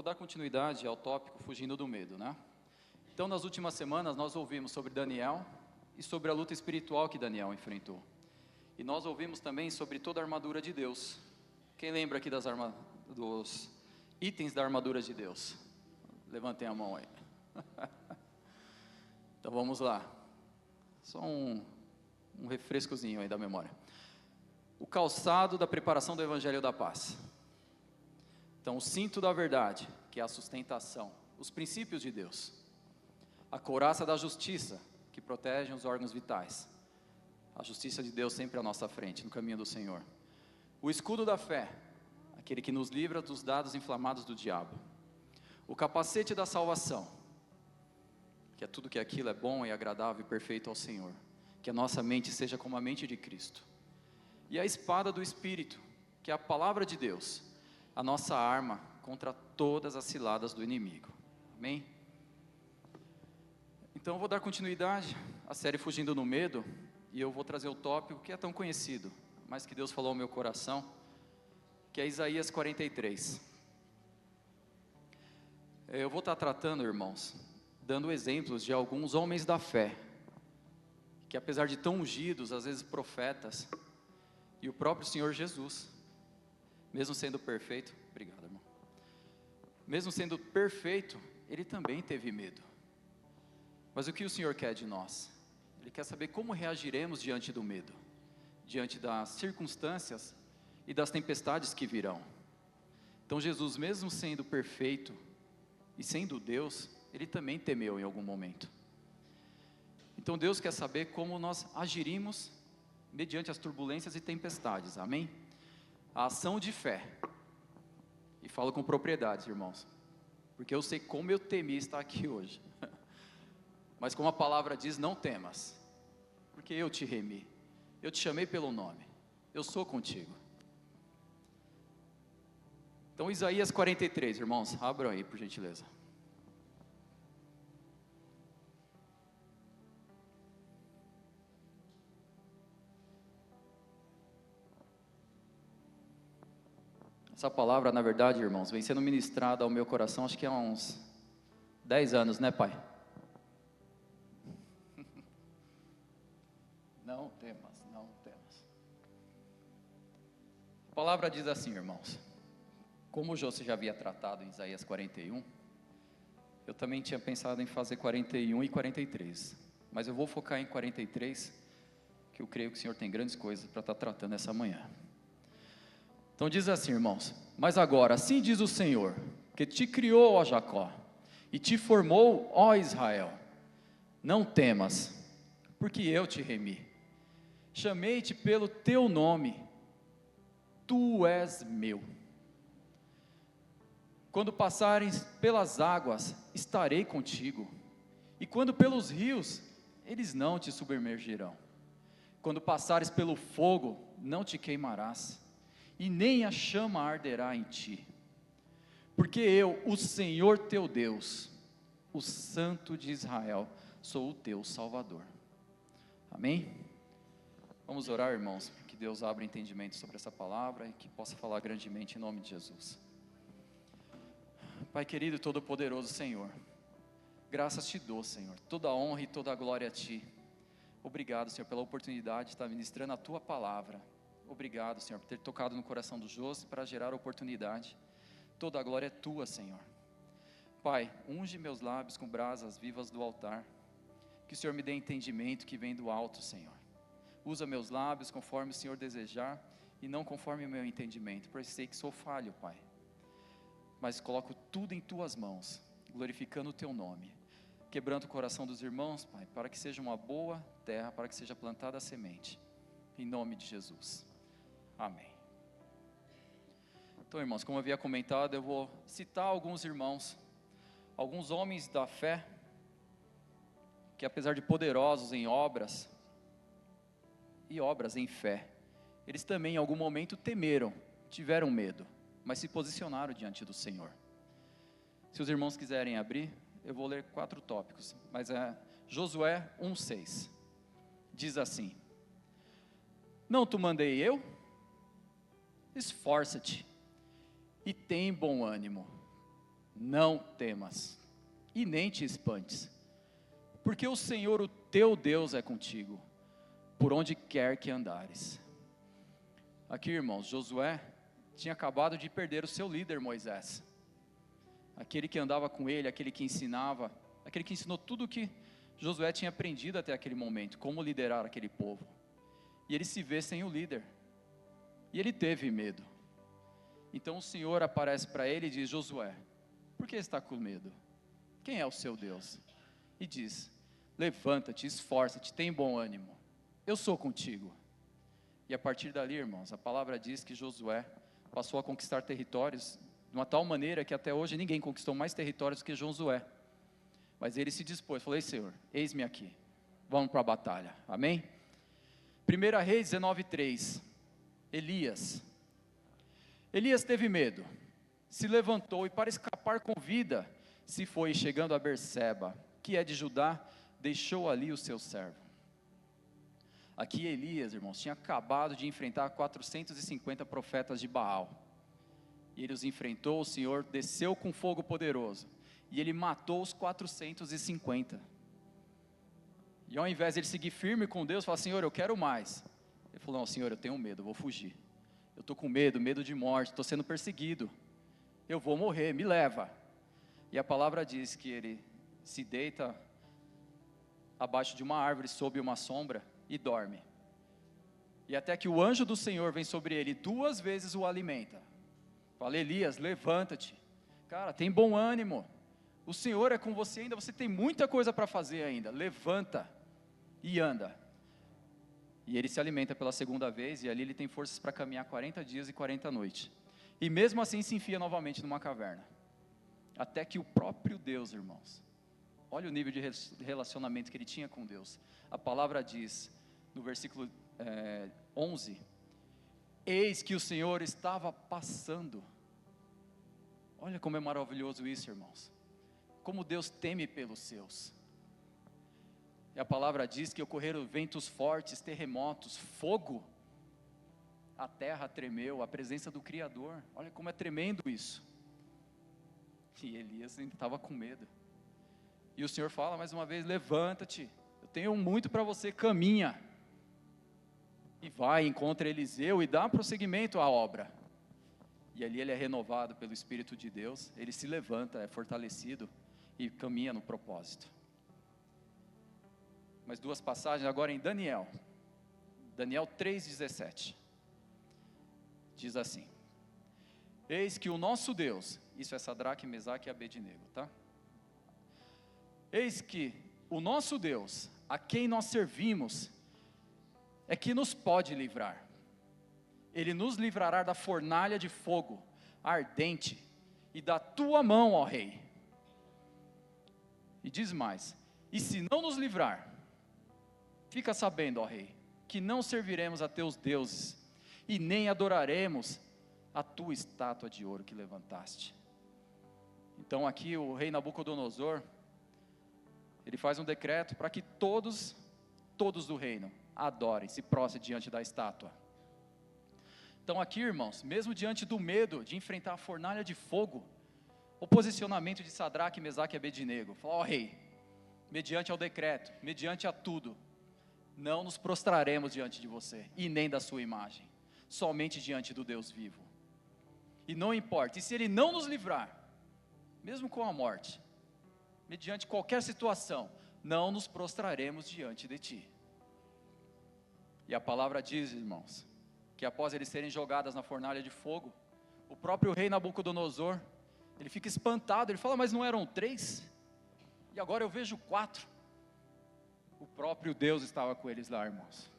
dar continuidade ao tópico fugindo do medo, né? Então, nas últimas semanas, nós ouvimos sobre Daniel e sobre a luta espiritual que Daniel enfrentou. E nós ouvimos também sobre toda a armadura de Deus. Quem lembra aqui dos itens da armadura de Deus? Levantem a mão aí. Então vamos lá. Só um refrescozinho aí da memória. O calçado da preparação do Evangelho da Paz. Então, o cinto da verdade, que é a sustentação, os princípios de Deus. A couraça da justiça, que protege os órgãos vitais. A justiça de Deus sempre à nossa frente, no caminho do Senhor. O escudo da fé, aquele que nos livra dos dados inflamados do diabo. O capacete da salvação, que é tudo que aquilo é bom e agradável e perfeito ao Senhor. Que a nossa mente seja como a mente de Cristo. E a espada do Espírito, que é a palavra de Deus, a nossa arma contra todas as ciladas do inimigo. Amém? Então eu vou dar continuidade à série Fugindo no Medo, e eu vou trazer o tópico que é tão conhecido, mas que Deus falou ao meu coração, que é Isaías 43. Eu vou estar tratando, irmãos, dando exemplos de alguns homens da fé, que apesar de tão ungidos, às vezes profetas, e o próprio Senhor Jesus, mesmo sendo perfeito, obrigado, irmão, mesmo sendo perfeito, ele também teve medo. Mas o que o Senhor quer de nós? Ele quer saber como reagiremos diante do medo, diante das circunstâncias e das tempestades que virão. Então Jesus, mesmo sendo perfeito e sendo Deus, ele também temeu em algum momento. Então Deus quer saber como nós agiríamos mediante as turbulências e tempestades, amém? A ação de fé, e falo com propriedade, irmãos, porque eu sei como eu temi estar aqui hoje, mas como a palavra diz, não temas, porque eu te remi, eu te chamei pelo nome, eu sou contigo. Então Isaías 43, irmãos, abram aí por gentileza. Essa palavra, na verdade, irmãos, vem sendo ministrada ao meu coração, acho que há uns 10 anos, né, pai? Não temas, não temas. A palavra diz assim, irmãos, como o José já havia tratado em Isaías 41, eu também tinha pensado em fazer 41 e 43, mas eu vou focar em 43, que eu creio que o Senhor tem grandes coisas para estar tratando essa manhã. Então diz assim, irmãos, mas agora, assim diz o Senhor, que te criou, ó Jacó, e te formou, ó Israel, não temas, porque eu te remi, chamei-te pelo teu nome, tu és meu. Quando passares pelas águas, estarei contigo, e quando pelos rios, eles não te submergirão. Quando passares pelo fogo, não te queimarás, e nem a chama arderá em ti, porque eu, o Senhor teu Deus, o Santo de Israel, sou o teu Salvador. Amém? Vamos orar, irmãos, que Deus abra entendimento sobre essa palavra e que possa falar grandemente em nome de Jesus. Pai querido e todo-poderoso Senhor, graças te dou, Senhor, toda a honra e toda a glória a ti. Obrigado, Senhor, pela oportunidade de estar ministrando a tua palavra. Obrigado, Senhor, por ter tocado no coração do José para gerar oportunidade. Toda a glória é tua, Senhor. Pai, unge meus lábios com brasas vivas do altar. Que o Senhor me dê entendimento que vem do alto, Senhor. Usa meus lábios conforme o Senhor desejar e não conforme o meu entendimento, pois sei que sou falho, Pai. Mas coloco tudo em tuas mãos, glorificando o teu nome. Quebrando o coração dos irmãos, Pai, para que seja uma boa terra, para que seja plantada a semente. Em nome de Jesus. Amém. Então, irmãos, como eu havia comentado, eu vou citar alguns irmãos, alguns homens da fé, que apesar de poderosos em obras, e obras em fé, eles também em algum momento temeram, tiveram medo, mas se posicionaram diante do Senhor. Se os irmãos quiserem abrir, eu vou ler 4 tópicos, mas é Josué 1:6, diz assim: não te mandei eu? Esforça-te e tem bom ânimo, não temas, e nem te espantes, porque o Senhor, o teu Deus, é contigo, por onde quer que andares. Aqui, irmãos, Josué tinha acabado de perder o seu líder Moisés, aquele que andava com ele, aquele que ensinava, aquele que ensinou tudo o que Josué tinha aprendido até aquele momento, como liderar aquele povo. E ele se vê sem o líder, e ele teve medo. Então o Senhor aparece para ele e diz: Josué, por que está com medo? Quem é o seu Deus? E diz: levanta-te, esforça-te, tem bom ânimo, eu sou contigo. E a partir dali, irmãos, a palavra diz que Josué passou a conquistar territórios de uma tal maneira que até hoje ninguém conquistou mais territórios que Josué. Mas ele se dispôs, falei: Senhor, eis-me aqui, vamos para a batalha, amém? 1 Reis 19:3, Elias teve medo, se levantou e para escapar com vida, se foi, chegando a Berseba, que é de Judá, deixou ali o seu servo. Aqui Elias, irmãos, tinha acabado de enfrentar 450 profetas de Baal, e ele os enfrentou, o Senhor desceu com fogo poderoso, e ele matou os 450, e ao invés de ele seguir firme com Deus, falar: Senhor, eu quero mais, ele falou: não, Senhor, eu tenho medo, eu vou fugir, eu estou com medo de morte, estou sendo perseguido, eu vou morrer, me leva. E a palavra diz que ele se deita abaixo de uma árvore, sob uma sombra, e dorme, e até que o anjo do Senhor vem sobre ele, 2 vezes o alimenta, fala: Elias, levanta-te, cara, tem bom ânimo, o Senhor é com você ainda, você tem muita coisa para fazer ainda, levanta e anda. E ele se alimenta pela segunda vez, e ali ele tem forças para caminhar 40 dias e 40 noites, e mesmo assim se enfia novamente numa caverna, até que o próprio Deus, irmãos, olha o nível de relacionamento que ele tinha com Deus, a palavra diz, no versículo 11, eis que o Senhor estava passando. Olha como é maravilhoso isso, irmãos, como Deus teme pelos seus. E a palavra diz que ocorreram ventos fortes, terremotos, fogo, a terra tremeu, a presença do Criador. Olha como é tremendo isso. E Elias estava com medo, e o Senhor fala mais uma vez: levanta-te, eu tenho muito para você, caminha, e vai, encontra Eliseu e dá prosseguimento à obra. E ali ele é renovado pelo Espírito de Deus, ele se levanta, é fortalecido e caminha no propósito. Mais 2 passagens agora em Daniel 3,17, diz assim: eis que o nosso Deus, isso é Sadraque, Mesaque e Abednego, tá? Eis que o nosso Deus, a quem nós servimos, é que nos pode livrar, ele nos livrará da fornalha de fogo ardente, e da tua mão, ó rei. E diz mais: e se não nos livrar, fica sabendo, ó rei, que não serviremos a teus deuses, e nem adoraremos a tua estátua de ouro que levantaste. Então aqui o rei Nabucodonosor, ele faz um decreto para que todos do reino adorem, se prostrem diante da estátua. Então aqui, irmãos, mesmo diante do medo de enfrentar a fornalha de fogo, o posicionamento de Sadraque, Mesaque e Abednego, falou: ó rei, mediante ao decreto, mediante a tudo, não nos prostraremos diante de você, e nem da sua imagem, somente diante do Deus vivo. E não importa, e se ele não nos livrar, mesmo com a morte, mediante qualquer situação, não nos prostraremos diante de ti. E a palavra diz, irmãos, que após eles serem jogadas na fornalha de fogo, o próprio rei Nabucodonosor, ele fica espantado, ele fala: mas não eram 3? E agora eu vejo 4. O próprio Deus estava com eles lá, irmãos.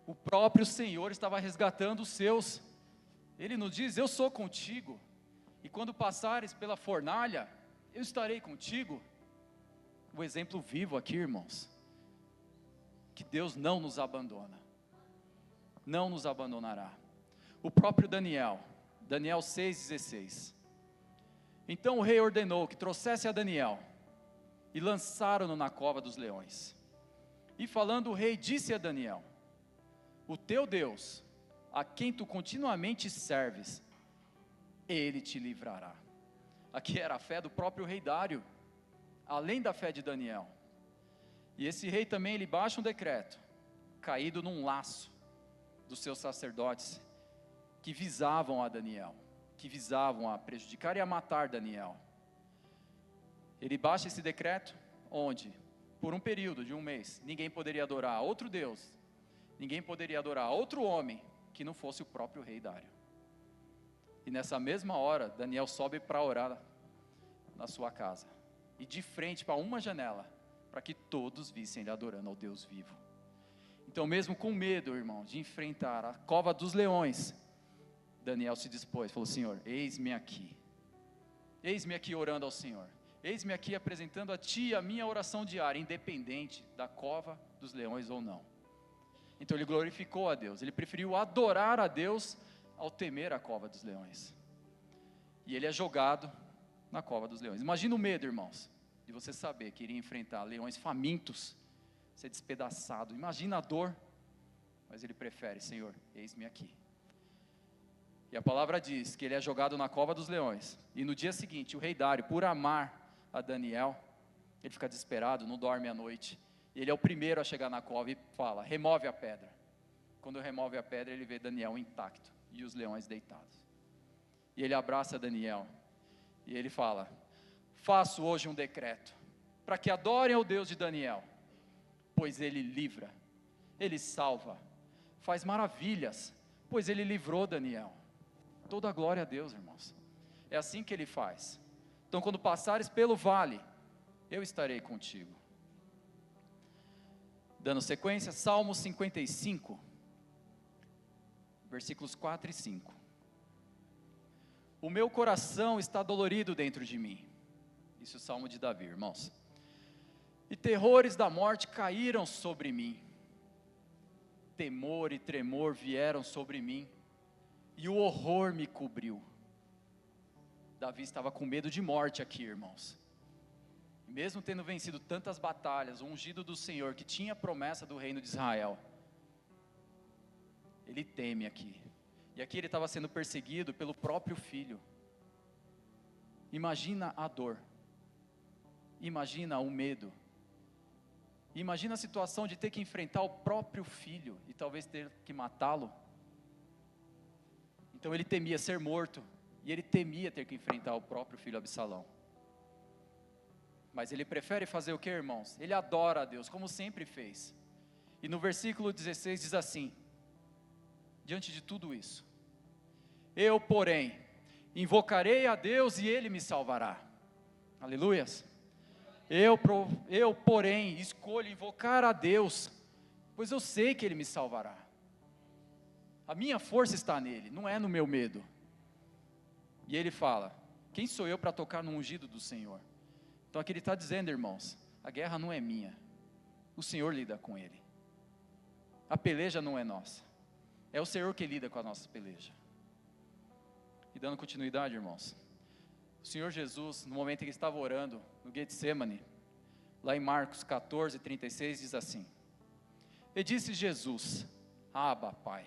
O próprio Senhor estava resgatando os seus. Ele nos diz: eu sou contigo, e quando passares pela fornalha, eu estarei contigo. O exemplo vivo aqui, irmãos, que Deus não nos abandona, não nos abandonará. O próprio Daniel 6,16, então o rei ordenou que trouxesse a Daniel, e lançaram-no na cova dos leões. E falando o rei, disse a Daniel: o teu Deus, a quem tu continuamente serves, ele te livrará. Aqui era a fé do próprio rei Dário, além da fé de Daniel. E esse rei também, ele baixa um decreto, caído num laço dos seus sacerdotes, que visavam a Daniel, que visavam a prejudicar e a matar Daniel. Ele baixa esse decreto, onde, por um período de um mês, ninguém poderia adorar outro Deus, ninguém poderia adorar outro homem, que não fosse o próprio rei Dário. E nessa mesma hora, Daniel sobe para orar na sua casa, e de frente para uma janela, para que todos vissem ele adorando ao Deus vivo. Então, mesmo com medo, irmão, de enfrentar a cova dos leões, Daniel se dispôs, falou: Senhor, eis-me aqui orando ao Senhor, eis-me aqui apresentando a Ti a minha oração diária, independente da cova dos leões ou não. Então ele glorificou a Deus, ele preferiu adorar a Deus ao temer a cova dos leões. E ele é jogado na cova dos leões. Imagina o medo, irmãos, de você saber que iria enfrentar leões famintos, ser despedaçado. Imagina a dor, mas ele prefere: Senhor, eis-me aqui. E a palavra diz que ele é jogado na cova dos leões. E no dia seguinte, o rei Dário, por amar a Daniel, ele fica desesperado, não dorme à noite. E ele é o primeiro a chegar na cova e fala: remove a pedra. Quando remove a pedra, ele vê Daniel intacto e os leões deitados. E ele abraça Daniel e ele fala: faço hoje um decreto, para que adorem ao Deus de Daniel, pois ele livra, ele salva, faz maravilhas, pois ele livrou Daniel. Toda a glória a Deus, irmãos. É assim que ele faz. Então, quando passares pelo vale, eu estarei contigo. Dando sequência, Salmo 55, versículos 4 e 5. O meu coração está dolorido dentro de mim. Isso é o Salmo de Davi, irmãos. E terrores da morte caíram sobre mim. Temor e tremor vieram sobre mim, e o horror me cobriu. Davi estava com medo de morte aqui, irmãos. Mesmo tendo vencido tantas batalhas, o ungido do Senhor, que tinha a promessa do reino de Israel, ele teme aqui. E aqui ele estava sendo perseguido pelo próprio filho. Imagina a dor, imagina o medo, imagina a situação de ter que enfrentar o próprio filho, e talvez ter que matá-lo. Então ele temia ser morto, e ele temia ter que enfrentar o próprio filho Absalão. Mas ele prefere fazer o que, irmãos? Ele adora a Deus, como sempre fez. E no versículo 16 diz assim: diante de tudo isso, eu, porém, invocarei a Deus e Ele me salvará. Aleluias. Eu, porém, escolho invocar a Deus, pois eu sei que Ele me salvará. A minha força está nele, não é no meu medo. E ele fala: quem sou eu para tocar no ungido do Senhor? Então aqui ele está dizendo, irmãos, a guerra não é minha, o Senhor lida com ele. A peleja não é nossa, é o Senhor que lida com a nossa peleja. E dando continuidade, irmãos, o Senhor Jesus, no momento em que estava orando no Getsemane, lá em Marcos 14, 36, diz assim: e disse Jesus: Abba, Pai,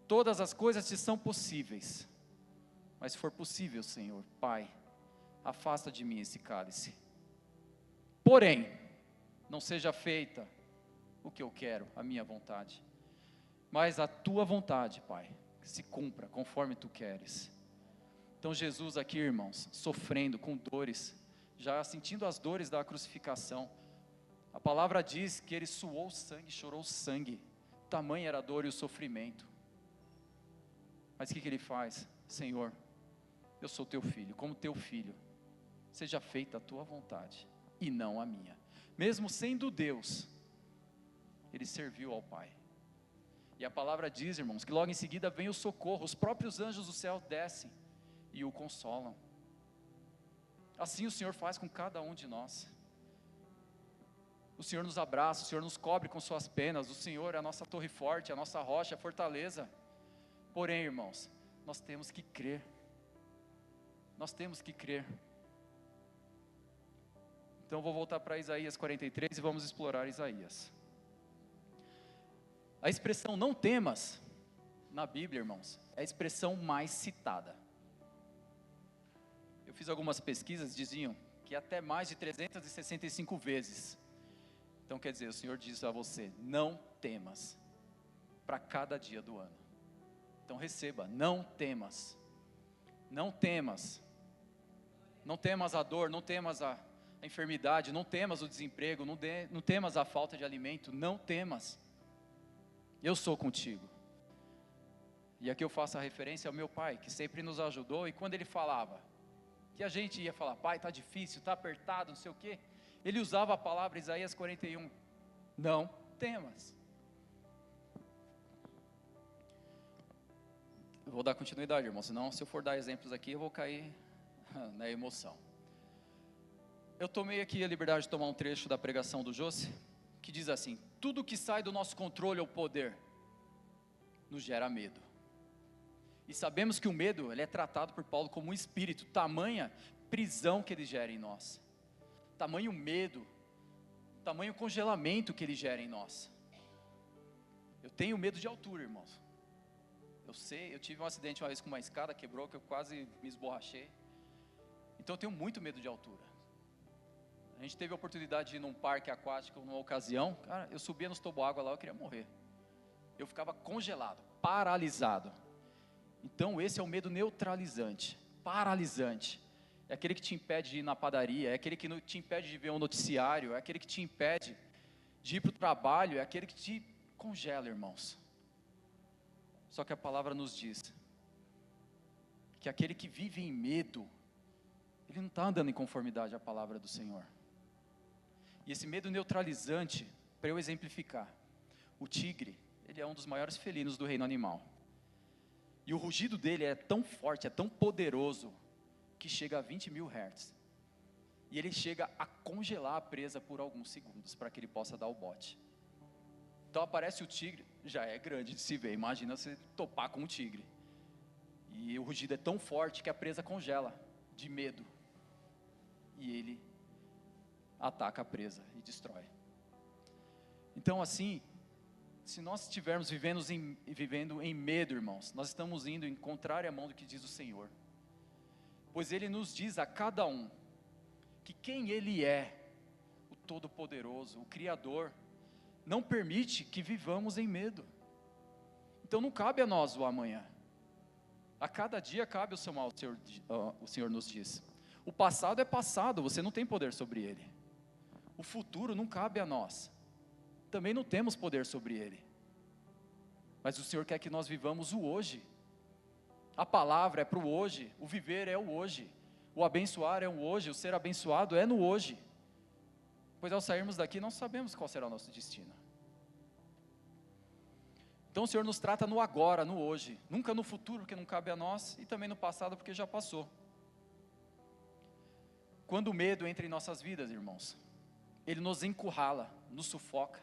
todas as coisas te são possíveis, mas se for possível, Senhor, Pai, afasta de mim esse cálice. Porém, não seja feita o que eu quero, a minha vontade, mas a tua vontade, Pai, que se cumpra conforme tu queres. Então Jesus aqui, irmãos, sofrendo com dores, já sentindo as dores da crucificação. A palavra diz que ele suou sangue, chorou sangue, tamanha era a dor e o sofrimento. Mas o que ele faz? Senhor, eu sou teu filho, como teu filho, seja feita a tua vontade e não a minha. Mesmo sendo Deus, ele serviu ao Pai. E a palavra diz, irmãos, que logo em seguida vem o socorro, os próprios anjos do céu descem e o consolam. Assim o Senhor faz com cada um de nós. O Senhor nos abraça, o Senhor nos cobre com suas penas, o Senhor é a nossa torre forte, a nossa rocha, a fortaleza. Porém, irmãos, nós temos que crer. Nós temos que crer. Então eu vou voltar para Isaías 43 e vamos explorar Isaías. A expressão não temas, na Bíblia, irmãos, é a expressão mais citada. Eu fiz algumas pesquisas, diziam que até mais de 365 vezes. Então quer dizer, o Senhor diz a você, não temas, para cada dia do ano. Então receba, não temas, não temas, não temas a dor, não temas a enfermidade, não temas o desemprego, não temas a falta de alimento, não temas, eu sou contigo. E aqui eu faço a referência ao meu pai, que sempre nos ajudou, e quando ele falava, que a gente ia falar, pai, está difícil, está apertado, não sei o quê, ele usava a palavra Isaías 41, não temas. Eu vou dar continuidade, irmão, senão se eu for dar exemplos aqui, eu vou cair na emoção. Eu tomei aqui a liberdade de tomar um trecho da pregação do Josse, que diz assim, tudo que sai do nosso controle ou poder, nos gera medo. E sabemos que o medo, ele é tratado por Paulo como um espírito, tamanha prisão que ele gera em nós, tamanho medo, tamanho congelamento que ele gera em nós. Eu tenho medo de altura, irmãos. Eu sei, eu tive um acidente uma vez com uma escada, quebrou, que eu quase me esborrachei. Então eu tenho muito medo de altura. A gente teve a oportunidade de ir num parque aquático numa ocasião, cara, eu subia nos toboágua lá, eu queria morrer. Eu ficava congelado, paralisado. Então esse é o medo neutralizante, paralisante. É aquele que te impede de ir na padaria, é aquele que te impede de ver um noticiário, é aquele que te impede de ir para o trabalho, é aquele que te congela, irmãos. Só que a palavra nos diz que aquele que vive em medo, ele não está andando em conformidade à palavra do Senhor. E esse medo neutralizante, para eu exemplificar, o tigre, ele é um dos maiores felinos do reino animal. E o rugido dele é tão forte, é tão poderoso, que chega a 20.000 Hz. E ele chega a congelar a presa por alguns segundos, para que ele possa dar o bote. Então aparece o tigre, já é grande de se ver, imagina você topar com um tigre. E o rugido é tão forte que a presa congela, de medo. E ele ataca a presa e destrói. Então assim, se nós estivermos vivendo em medo, irmãos, nós estamos indo em contrária mão do que diz o Senhor. Pois Ele nos diz a cada um, que quem Ele é, o Todo-Poderoso, o Criador, não permite que vivamos em medo. Então não cabe a nós o amanhã. A cada dia cabe o seu mal, o Senhor nos diz. O passado é passado, você não tem poder sobre ele. O futuro não cabe a nós. Também não temos poder sobre ele. Mas o Senhor quer que nós vivamos o hoje. A palavra é para o hoje, o viver é o hoje, o abençoar é o hoje, o ser abençoado é no hoje. Pois ao sairmos daqui não sabemos qual será o nosso destino. Então o Senhor nos trata no agora, no hoje, nunca no futuro, porque não cabe a nós, e também no passado, porque já passou. Quando o medo entra em nossas vidas, irmãos, ele nos encurrala, nos sufoca,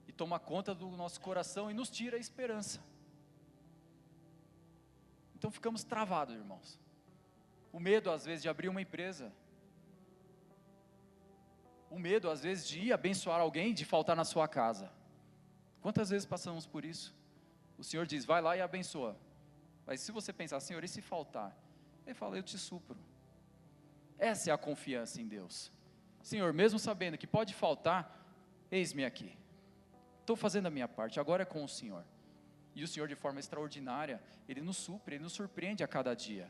e toma conta do nosso coração e nos tira a esperança. Então ficamos travados, irmãos. O medo às vezes de abrir uma empresa, o medo às vezes de ir abençoar alguém, de faltar na sua casa. Quantas vezes passamos por isso? O Senhor diz, vai lá e abençoa. Mas se você pensar, Senhor, e se faltar? Ele fala, eu te supro. Essa é a confiança em Deus. Senhor, mesmo sabendo que pode faltar, eis-me aqui. Estou fazendo a minha parte, agora é com o Senhor. E o Senhor, de forma extraordinária, Ele nos supre, Ele nos surpreende a cada dia.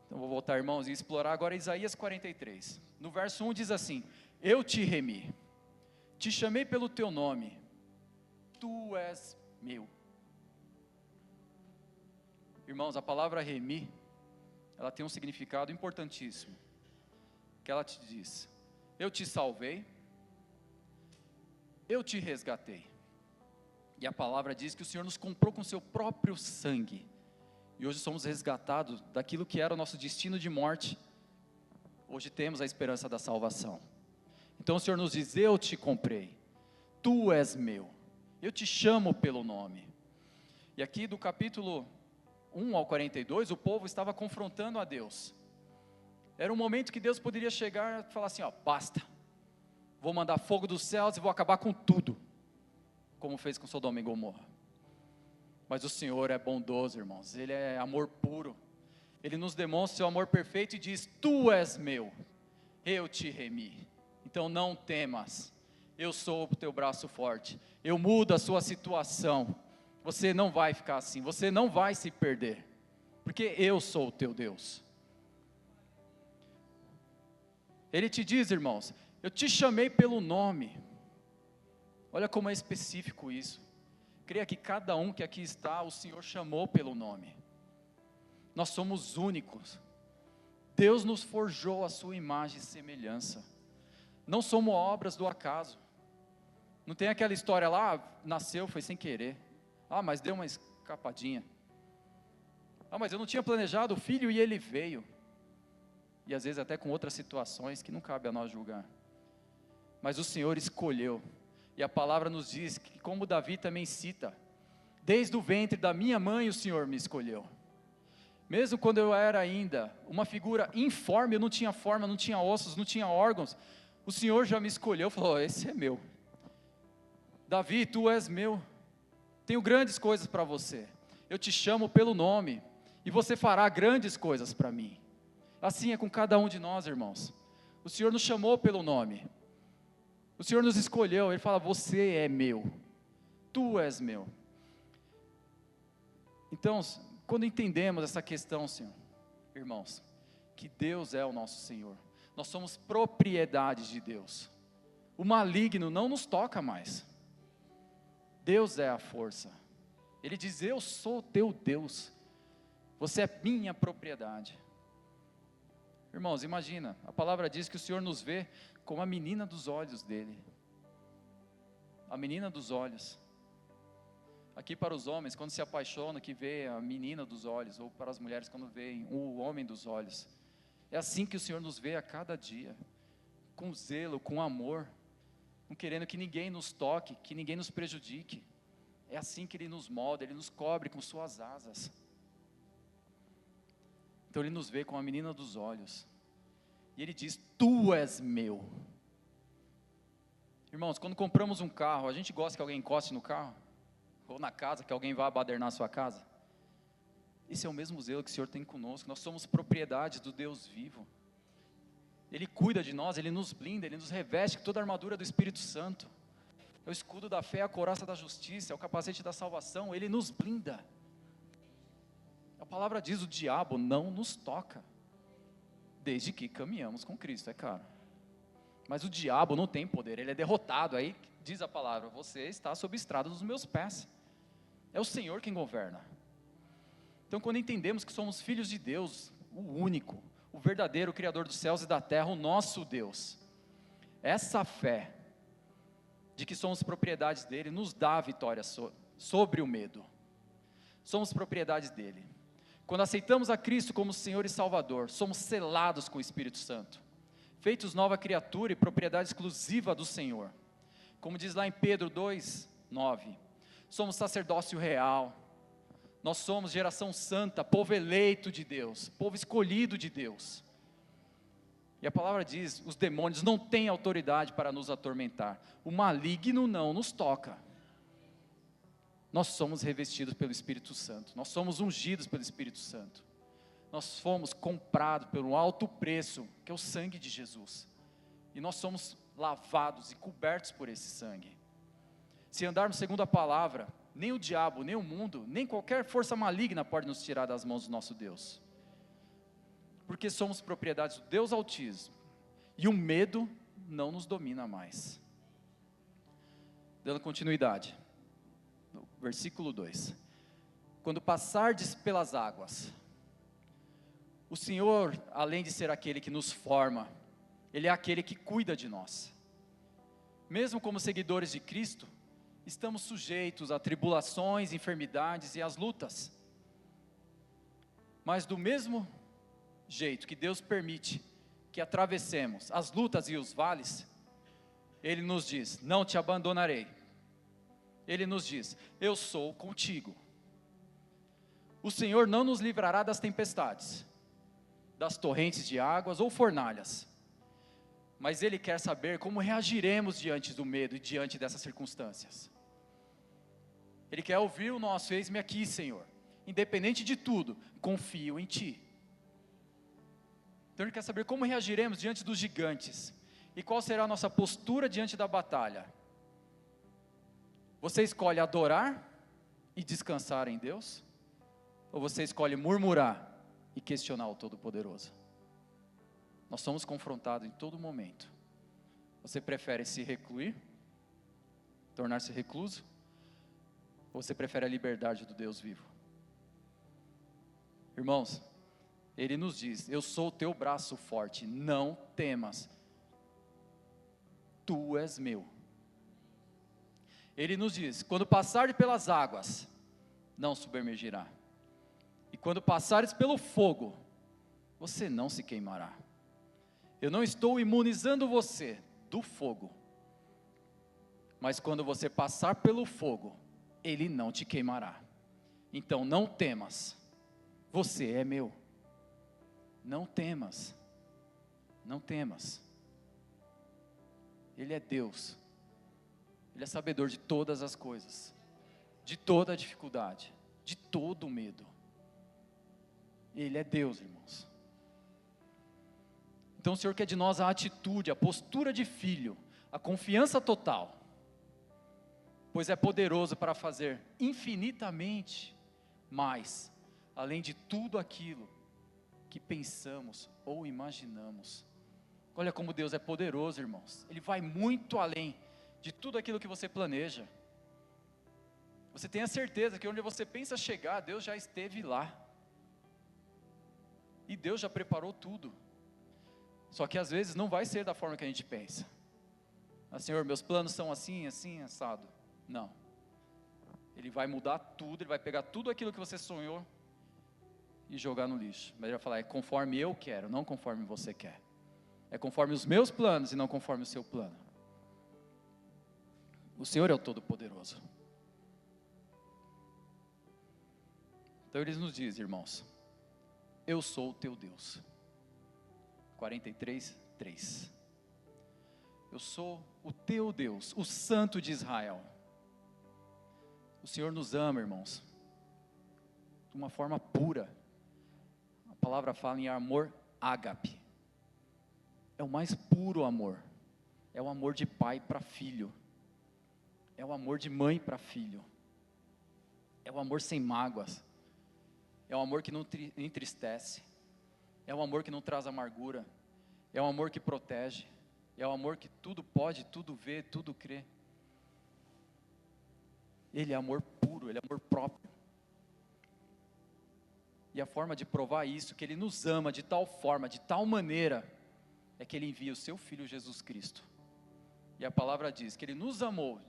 Então vou voltar, irmãos, e explorar agora Isaías 43. No verso 1 diz assim, eu te remi, te chamei pelo teu nome, tu és meu. Irmãos, a palavra remi, ela tem um significado importantíssimo, que ela te diz, eu te salvei, eu te resgatei. E a palavra diz que o Senhor nos comprou com seu próprio sangue. E hoje somos resgatados daquilo que era o nosso destino de morte. Hoje temos a esperança da salvação. Então o Senhor nos diz, eu te comprei. Tu és meu. Eu te chamo pelo nome. E aqui do capítulo 1 ao 42, o povo estava confrontando a Deus. Era um momento que Deus poderia chegar e falar assim, ó, basta. Vou mandar fogo dos céus e vou acabar com tudo. Como fez com Sodoma e Gomorra. Mas o Senhor é bondoso, irmãos, Ele é amor puro, Ele nos demonstra seu amor perfeito e diz: tu és meu, eu te remi, então não temas, eu sou o teu braço forte, eu mudo a sua situação, você não vai ficar assim, você não vai se perder, porque eu sou o teu Deus. Ele te diz, irmãos, eu te chamei pelo nome. Olha como é específico isso. Creia que cada um que aqui está, o Senhor chamou pelo nome. Nós somos únicos. Deus nos forjou a sua imagem e semelhança. Não somos obras do acaso. Não tem aquela história lá, nasceu, foi sem querer. Mas deu uma escapadinha. Mas eu não tinha planejado o filho e ele veio. E às vezes até com outras situações que não cabe a nós julgar. Mas o Senhor escolheu. E a palavra nos diz que, como Davi também cita, desde o ventre da minha mãe o Senhor me escolheu. Mesmo quando eu era ainda uma figura informe, eu não tinha forma, não tinha ossos, não tinha órgãos, o Senhor já me escolheu, falou: esse é meu. Davi, tu és meu. Tenho grandes coisas para você. Eu te chamo pelo nome e você fará grandes coisas para mim. Assim é com cada um de nós, irmãos. O Senhor nos chamou pelo nome. O Senhor nos escolheu. Ele fala: você é meu. Tu és meu. Então, quando entendemos essa questão, Senhor, irmãos, que Deus é o nosso Senhor, nós somos propriedade de Deus. O maligno não nos toca mais. Deus é a força. Ele diz: eu sou teu Deus. Você é minha propriedade. Irmãos, imagina, a palavra diz que o Senhor nos vê como a menina dos olhos dele. A menina dos olhos. Aqui para os homens, quando se apaixonam, que vê a menina dos olhos, ou para as mulheres quando veem o homem dos olhos. É assim que o Senhor nos vê a cada dia, com zelo, com amor, não querendo que ninguém nos toque, que ninguém nos prejudique. É assim que Ele nos molda, Ele nos cobre com suas asas. Então Ele nos vê com a menina dos olhos, e Ele diz: tu és meu. Irmãos, quando compramos um carro, a gente gosta que alguém encoste no carro? Ou na casa, que alguém vá badernar a sua casa? Esse é o mesmo zelo que o Senhor tem conosco. Nós somos propriedade do Deus vivo. Ele cuida de nós, Ele nos blinda, Ele nos reveste com toda a armadura do Espírito Santo. É o escudo da fé, a couraça da justiça, é o capacete da salvação. Ele nos blinda. A palavra diz: o diabo não nos toca, desde que caminhamos com Cristo, é claro. Mas o diabo não tem poder, ele é derrotado. Aí diz a palavra: você está sob estrado dos meus pés. É o Senhor quem governa. Então, quando entendemos que somos filhos de Deus, o único, o verdadeiro Criador dos céus e da terra, o nosso Deus, essa fé de que somos propriedades dele, nos dá a vitória sobre o medo. Somos propriedades dele. Quando aceitamos a Cristo como Senhor e Salvador, somos selados com o Espírito Santo, feitos nova criatura e propriedade exclusiva do Senhor. Como diz lá em Pedro 2:9, somos sacerdócio real, nós somos geração santa, povo eleito de Deus, povo escolhido de Deus. E a palavra diz: os demônios não têm autoridade para nos atormentar, o maligno não nos toca. Nós somos revestidos pelo Espírito Santo, nós somos ungidos pelo Espírito Santo, nós fomos comprados pelo alto preço, que é o sangue de Jesus, e nós somos lavados e cobertos por esse sangue. Se andarmos segundo a palavra, nem o diabo, nem o mundo, nem qualquer força maligna pode nos tirar das mãos do nosso Deus, porque somos propriedades do Deus Altíssimo, e o medo não nos domina mais. Dando continuidade, no versículo 2, quando passardes pelas águas, o Senhor, além de ser aquele que nos forma, Ele é aquele que cuida de nós. Mesmo como seguidores de Cristo, estamos sujeitos a tribulações, enfermidades e às lutas. Mas do mesmo jeito que Deus permite que atravessemos as lutas e os vales, Ele nos diz: não te abandonarei. Ele nos diz: eu sou contigo. O Senhor não nos livrará das tempestades, das torrentes de águas ou fornalhas, mas Ele quer saber como reagiremos diante do medo e diante dessas circunstâncias. Ele quer ouvir o nosso: eis-me aqui, Senhor, independente de tudo, confio em Ti. Então Ele quer saber como reagiremos diante dos gigantes, e qual será a nossa postura diante da batalha. Você escolhe adorar e descansar em Deus? Ou você escolhe murmurar e questionar o Todo-Poderoso? Nós somos confrontados em todo momento. Você prefere se recluir? Tornar-se recluso? Ou você prefere a liberdade do Deus vivo? Irmãos, Ele nos diz: eu sou o teu braço forte, não temas, tu és meu. Ele nos diz: quando passares pelas águas, não submergirá, e quando passares pelo fogo, você não se queimará. Eu não estou imunizando você do fogo, mas quando você passar pelo fogo, ele não te queimará. Então não temas, você é meu. Não temas, não temas. Ele é Deus, Ele é sabedor de todas as coisas, de toda a dificuldade, de todo o medo. Ele é Deus, irmãos. Então o Senhor quer de nós a atitude, a postura de filho, a confiança total, pois é poderoso para fazer infinitamente mais, além de tudo aquilo que pensamos ou imaginamos. Olha como Deus é poderoso, irmãos. Ele vai muito além de tudo aquilo que você planeja. Você tenha certeza que onde você pensa chegar, Deus já esteve lá. E Deus já preparou tudo. Só que às vezes não vai ser da forma que a gente pensa. Ah, Senhor, meus planos são assim, assim, assado. Não. Ele vai mudar tudo, Ele vai pegar tudo aquilo que você sonhou e jogar no lixo. Mas Ele vai falar: é conforme eu quero, não conforme você quer. É conforme os meus planos e não conforme o seu plano. O Senhor é o Todo-Poderoso. Então Ele nos diz, irmãos: eu sou o teu Deus. 43:3. Eu sou o teu Deus, o Santo de Israel. O Senhor nos ama, irmãos, de uma forma pura. A palavra fala em amor ágape. É o mais puro amor. É o amor de pai para filho. É o amor de mãe para filho. É o amor sem mágoas. É o amor que não entristece. É o amor que não traz amargura. É o amor que protege. É o amor que tudo pode, tudo vê, tudo crê. Ele é amor puro, Ele é amor próprio. E a forma de provar isso, que Ele nos ama de tal forma, de tal maneira, é que Ele envia o seu Filho Jesus Cristo. E a palavra diz que Ele nos amou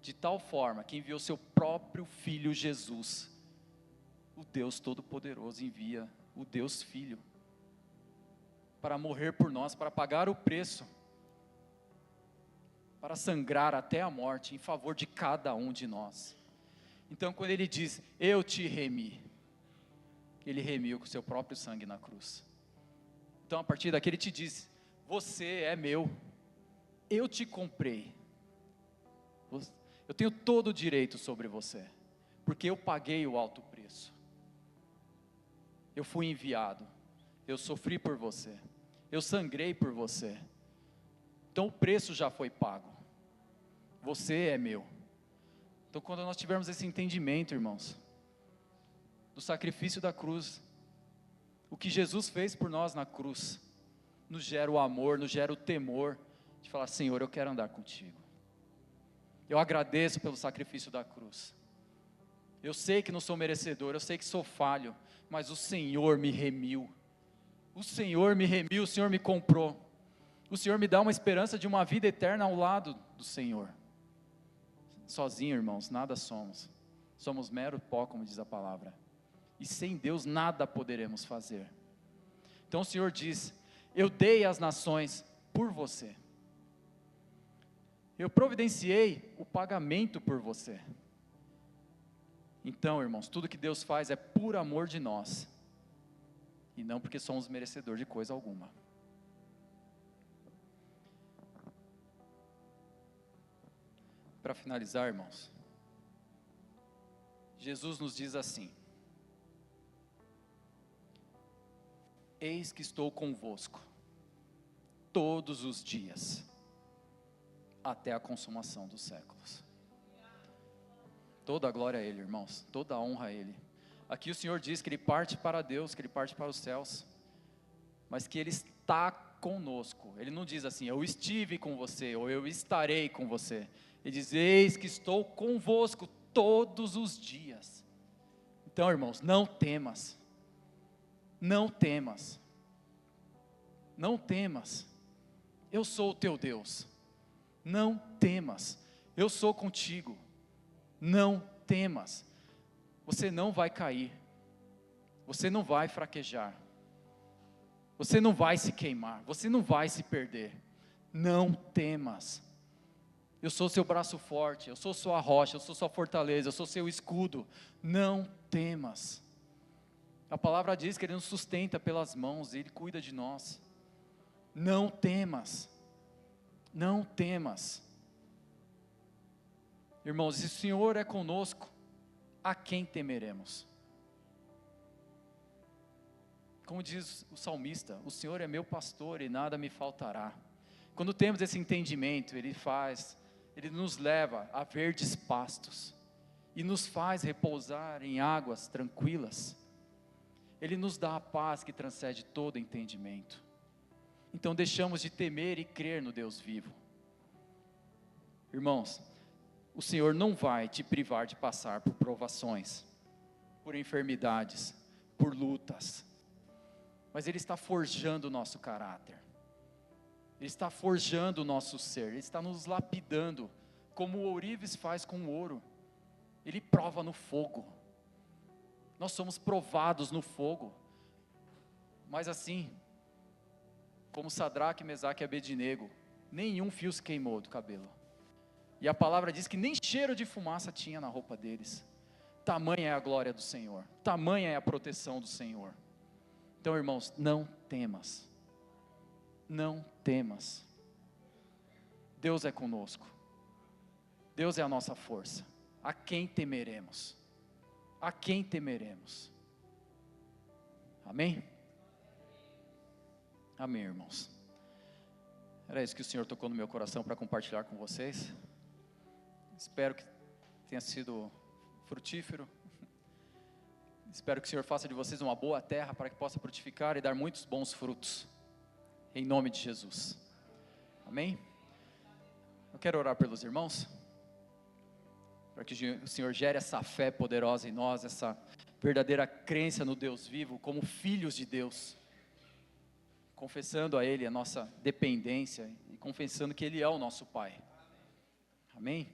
de tal forma, que enviou seu próprio Filho Jesus. O Deus Todo-Poderoso envia o Deus Filho para morrer por nós, para pagar o preço, para sangrar até a morte em favor de cada um de nós. Então quando Ele diz: eu te remi, Ele remiu com o seu próprio sangue na cruz. Então a partir daqui Ele te diz: você é meu, eu te comprei, eu tenho todo o direito sobre você, porque eu paguei o alto preço. Eu fui enviado, eu sofri por você, eu sangrei por você. Então o preço já foi pago. Você é meu. Então quando nós tivermos esse entendimento, irmãos, do sacrifício da cruz, o que Jesus fez por nós na cruz, nos gera o amor, nos gera o temor de falar: Senhor, eu quero andar contigo. Eu agradeço pelo sacrifício da cruz. Eu sei que não sou merecedor, eu sei que sou falho, mas o Senhor me remiu. O Senhor me remiu, o Senhor me comprou. O Senhor me dá uma esperança de uma vida eterna ao lado do Senhor. Sozinho, irmãos, nada somos. Somos mero pó, como diz a palavra. E sem Deus nada poderemos fazer. Então o Senhor diz: eu dei às nações por você. Eu providenciei o pagamento por você. Então, irmãos, tudo que Deus faz é por amor de nós, e não porque somos merecedores de coisa alguma. Para finalizar, irmãos, Jesus nos diz assim: eis que estou convosco todos os dias, até a consumação dos séculos. Toda a glória a Ele, irmãos, toda a honra a Ele. Aqui o Senhor diz que Ele parte para Deus, que Ele parte para os céus, mas que Ele está conosco. Ele não diz assim, eu estive com você, ou eu estarei com você. Ele diz, eis que estou convosco todos os dias. Então, irmãos, não temas, não temas, não temas, eu sou o teu Deus, não temas, eu sou contigo, não temas, você não vai cair, você não vai fraquejar, você não vai se queimar, você não vai se perder, não temas, eu sou seu braço forte, eu sou sua rocha, eu sou sua fortaleza, eu sou seu escudo, não temas. A palavra diz que Ele nos sustenta pelas mãos, Ele cuida de nós, não temas, não temas. Irmãos, se o Senhor é conosco, a quem temeremos? Como diz o salmista, o Senhor é meu pastor e nada me faltará. Quando temos esse entendimento, Ele nos leva a verdes pastos, e nos faz repousar em águas tranquilas, Ele nos dá a paz que transcende todo entendimento. Então deixamos de temer e crer no Deus vivo. Irmãos, o Senhor não vai te privar de passar por provações, por enfermidades, por lutas, mas Ele está forjando o nosso caráter, Ele está forjando o nosso ser, Ele está nos lapidando, como o ourives faz com o ouro, Ele prova no fogo, nós somos provados no fogo, mas assim, como Sadraque, Mesaque e Abednego, nenhum fio se queimou do cabelo, e a palavra diz que nem cheiro de fumaça tinha na roupa deles. Tamanha é a glória do Senhor, tamanha é a proteção do Senhor. Então, irmãos, não temas, não temas, Deus é conosco, Deus é a nossa força, a quem temeremos? A quem temeremos? Amém? Amém, irmãos. Era isso que o Senhor tocou no meu coração para compartilhar com vocês. Espero que tenha sido frutífero. Espero que o Senhor faça de vocês uma boa terra para que possa frutificar e dar muitos bons frutos. Em nome de Jesus. Amém? Eu quero orar pelos irmãos, para que o Senhor gere essa fé poderosa em nós, essa verdadeira crença no Deus vivo, como filhos de Deus, confessando a Ele a nossa dependência e confessando que Ele é o nosso Pai. Amém?